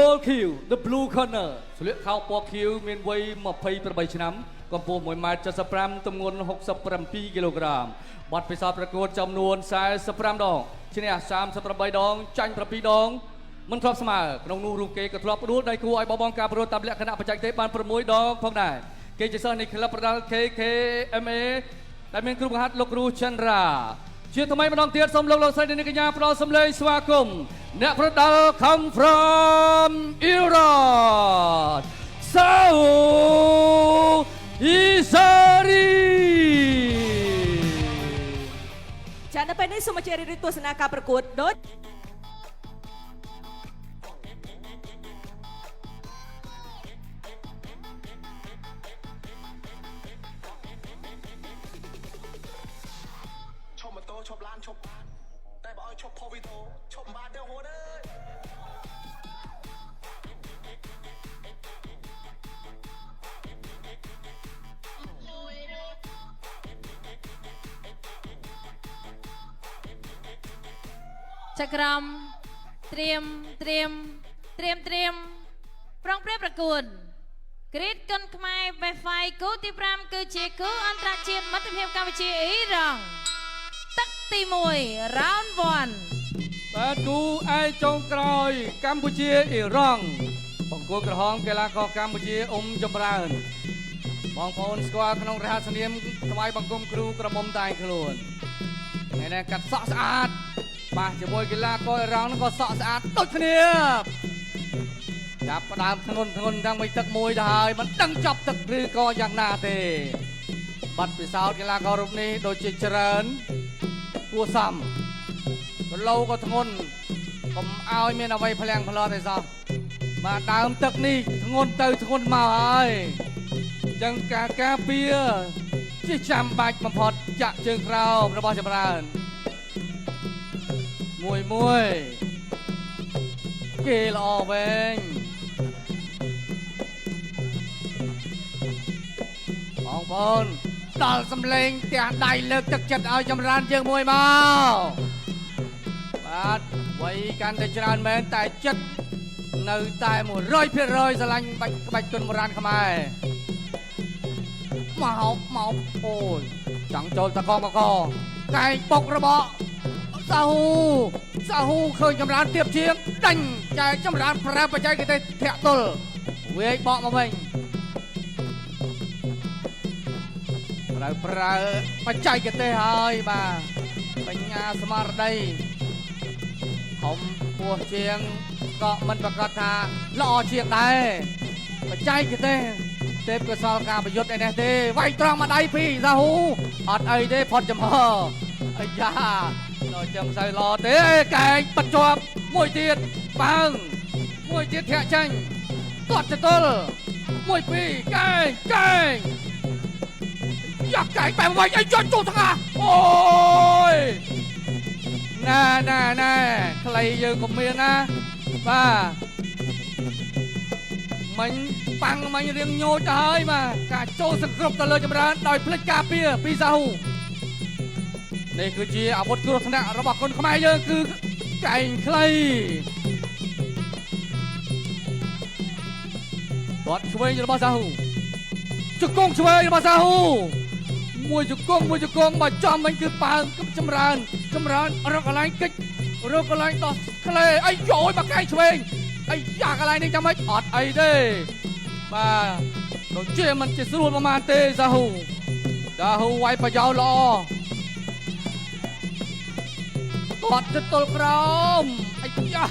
Gold Q the blue corner ស្លៀកខោពណ៌ខៀវមានវ័យ28ឆ្នាំកម្ពស់ 1.75 ទម្ងន់67គីឡូក្រាមបទពិសោធន៍ប្រកួតចំនួន45ដងឈ្នះ38ដងចាញ់7ដងមិនធ្លាប់ស្មើក្នុងនោះរូបគេក៏ធ្លាប់ផ្ដួលដៃគូឲ្យបបងការប្រកួតតាមលក្ខណៈបច្ចេកទេសបាន6ដងផងដែរគេជាសិស្សនៃក្លឹបប្រដាល់ KKMA ដែលមានគ្រូបង្ហាត់លោកគ្រូចន្ទរាជាថ្មីម្ដងទៀតសូមលោកស្រីនិងកញ្ញាផ្ដល់សម្លេងស្វាគមន៍អ្នកប្រដាល់ come from Iran Isari ចានៅពេលនេះសូមអញ្ជើញរីកទស្សនាការប្រកួតដូចឈប់ម៉ូតូឈប់ឡានឈប់បានតែបើឲ្យឈប់ផូវីតូឈប់បានទេហូនអើយចក្រមត្រៀមប្រងព្រឹត្តប្រកួតគ្រីតគុនខ្មែរ Wi-Fi គូទី5គឺជាគូអន្តរជាតិមិត្តភាពកម្ពុជាអ៊ីរ៉ង់ទឹកទី1 round 1បាទគូឯចុងក្រោយកម្ពុជាអ៊ីរ៉ង់បង្គោលក្រហមកីឡាករកម្ពុជាចម្រើនបងប្អូនស្គាល់ក្នុងរហស្សនាមថ្វាយបង្គំគ្រូក្រមុំតែខ្លួនថ្ងៃនេះកាត់សក់ស្អាតបាទជាមួយកីឡាករអ៊ីរ៉ង់ក៏សក់ស្អាតដូចគ្នាចាប់ផ្ដើមធ្ងន់តាំងពីទឹកមួយទៅហើយមិនដឹងចប់ទឹកឬក៏យ៉ាងណាទេបាត់ពិសោធន៍កីឡាកររូបនេះដូចជាច្រើនគួរសមគីឡូក៏ធ្ងន់កុំឲ្យមានអ្វីផ្លាំងផ្លត់ទេសោះបាទដើមទឹកនេះធ្ងន់ទៅធ្ងន់មកហើយចឹងការការពារជាចាំបាច់បំផុតចាក់ជើងក្រោមរបស់ចម្រើនមួយគេល្អវែងបងប្អូនដល់សម្លេងផ្ទះដៃលើកទឹកចិត្តឲ្យចម្រើនជើងមួយមកបាទវ័យកាន់តែច្រើនមែនតែចិត្តនៅតែ100%ស្រឡាញ់ក្បាច់គុនបុរាណខ្មែរមកអូយចង់ចូលតកកកែងបុករបស់សាហូឃើញចម្រើនទៀបជាងដាញ់ចែកចម្រើនប្រើបច្ចេកទេសធាក់ទល់វាយបកមកវិញប្រើបច្ចេកទេសហើយបាទបញ្ញាស្មារតីហុំពោះជាងក៏មិនប្រកាសថាល្អជាងដែរបច្ចេកទេសទេពកោសលការប្រយុទ្ធឯនេះទេវាយត្រង់មកដៃពីសាហូអត់អីទេផុតចំហអាយ៉ាដល់ចឹងសូវល្អទេកែងបិទជាប់មួយទៀតបើងមួយទៀតធាក់ចាញ់ទាត់ចតុលមួយពីរកែងយ៉ាកែងបែបវិញឲ្យជន់ទូថ្ងាអូយណែខ្លីយើងក៏មានណាបាទមិញប៉ាំងមិញរៀងញោចទៅហើយបាទការចូលសង្គ្រប់ទៅលើចម្រើនដោយផ្លិចការពារពីសាហូនេះគឺជាអាវុធគ្រោះថ្នាក់របស់គុនខ្មែរយើងគឺកែងខ្លីបាត់ឆ្វេងរបស់សាហូជង្គង់ឆ្វេងរបស់សាហូមួយជង្គង់មកចំវិញគឺប៉ើងចម្រើនរកកន្លែងកិច្ចរកកន្លែងដោះក្លេអីយោយមកកែងឆ្វេងអីយ៉ាកន្លែងនេះចាំមិនអត់អីទេបាទដូចជាមិនជាស្រួលប្រហែលទេសាហូវាយប្រយោជន៍ល្អគាត់ទៅទល់ក្រោមអីយ៉ា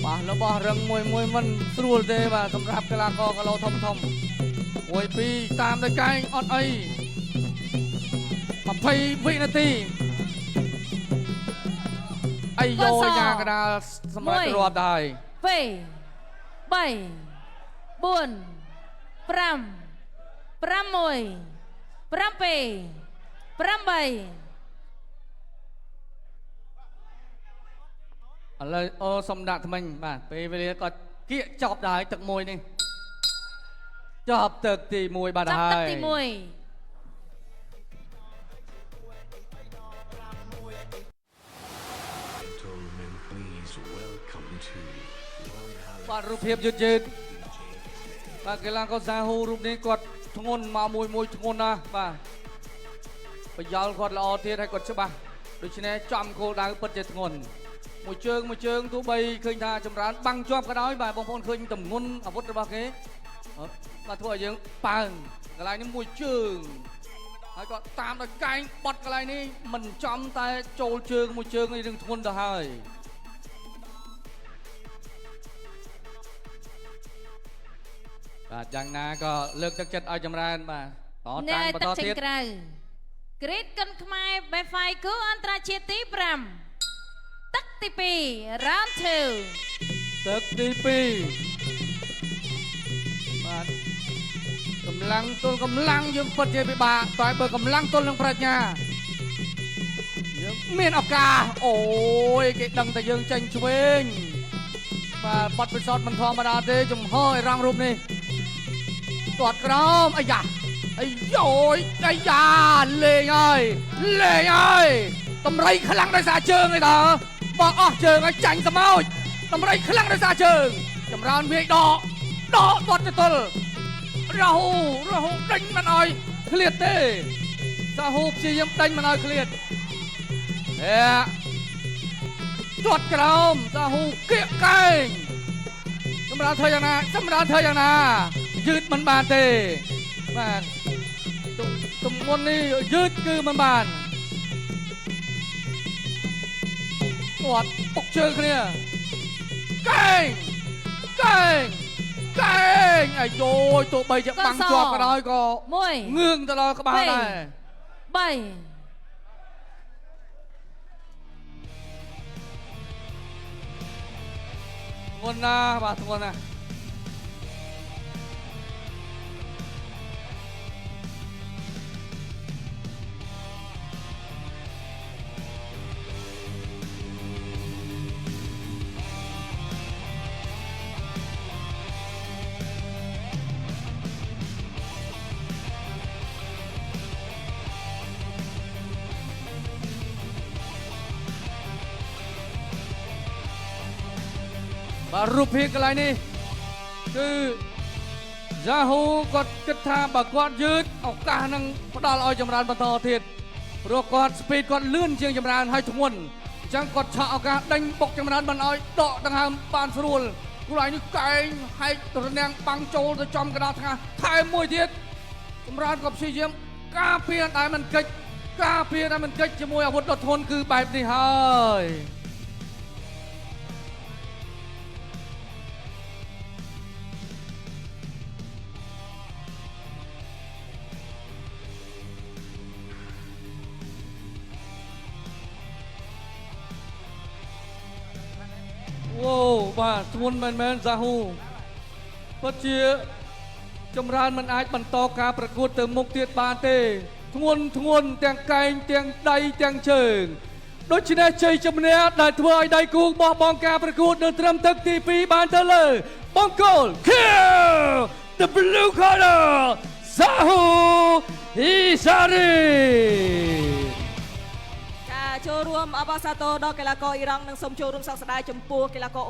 បាទរបស់រឹងមួយមិនស្រួលទេបាទសម្រាប់កីឡាករគីឡូធំមួយពីរតាមដោយកែងអត់អី20វិនាទីអីយោយ៉ាកដាលសម្រាប់រាប់ដែរ2 3 4 5 6 7 8ឥឡូវអូសុំដាក់ថ្មិញបាទពេលវេលាក៏គៀកចប់ដែរទឹកមួយនេះចប់ទឹកទី1បាទហើយ 1 បាទរូបភាពយឺតបាទកីឡាករសាហូរូបនេះគាត់ធ្ងន់មកមួយធ្ងន់ណាស់បាទប្រយោលគាត់ល្អទៀតហើយគាត់ច្បាស់ដូច្នេះចំគោលដៅពិតជាធ្ងន់មួយជើងទោះបីឃើញថាចម្រើនបាំងជាប់ក៏ដោយបាទបងប្អូនឃើញទម្ងន់អាវុធរបស់គេបាទធ្វើឲ្យយើងប៉ើងកន្លែងនេះមួយជើងហើយក៏តាមដោយកែងបត់កន្លែងនេះមិនចំតែចូលជើងមួយជើងនេះនឹងធ្ងន់ទៅហើយបាទយ៉ាងណាក៏លើកទឹកចិត្តឲ្យចម្រើនបាទតតាំងបន្តទៀតក្រៅក្រីតកិនខ្មែរបេហ្វៃគូអន្តរជាតិទី5ទឹកទី2 round 2ទឹកទី2បាទកម្លាំងយើងពិតជាពិបាកតែបើកម្លាំងទល់នឹងប្រាជ្ញាយើងមានឱកាសអូយគេដឹងតែយើងចាញ់ឆ្វេងបាទបត់ពិសោធន៍មិនធម្មតាទេចំហឲ្យរងរូបនេះទាត់ក្រោមអាយ៉ាអាយ៉យអាយ៉ាលេងហើយតម្រៃខ្លាំងដោយសារជើងឯតើបោះអស់ជើងឲ្យចាញ់សម្ោចតម្រៃខ្លាំងដោយសារជើងចម្រើនវាយដកទាត់ទៅទល់រហូដេញមិនឲ្យឃ្លាតទេសាហូព្យាយាមដេញមិនឲ្យឃ្លាតទាត់ក្រោមសាហូគៀកកែងចម្រើនធ្វើយ៉ាងណាយឺតមិនបានទេបាទទម្ងន់នេះយឺតគឺមិនបានគាត់ពុកជើងគ្នាកែងអាយយទោះបីជាបាំងជាប់ក៏ដោយក៏ងឿងទៅដល់ក្បាលដែរ3ធ្ងន់ណាស់បាទធ្ងន់ណាស់បាទរូបភាពកន្លែងនេះគឺយ៉ាហូគាត់គិតថាបើគាត់យឺតឱកាសនឹងផ្ដល់ឲ្យចម្រើនបន្តទៀតព្រោះគាត់ស្ពីដគាត់លឿនជាងចម្រើនហើយធ្ងន់អញ្ចឹងគាត់ឆក់ឱកាសដេញបុកចម្រើនមិនឲ្យដកដង្ហើមបានស្រួលកន្លែងនេះកែងហែករនាំងបាំងចូលទៅចំកណ្ដាលថ្ងាសថែមមួយទៀតចម្រើនក៏ព្យាយាមការពារតែមិនកិច្ចជាមួយអាវុធដ៏ធ្ងន់គឺបែបនេះហើយអូបាទធ្ងន់មែនសាហូពិតជាចម្រើនមិនអាចបន្តការប្រកួតទៅមុខទៀតបានទេធ្ងន់ទាំងកែងទាំងដៃទាំងជើងដូច្នេះជ័យជំនះដែលធ្វើឲ្យដៃគូបោះបង់ការប្រកួតនៅត្រឹមទឹកទី2បានទៅលើបង្គោល Kill the blue color សាហូអ៊ីសារីចូលរួមអបអរសាទរដល់កីឡាករអ៊ីរ៉ង់និងសូមចូលរួមសោកស្ដាយចំពោះកីឡាករ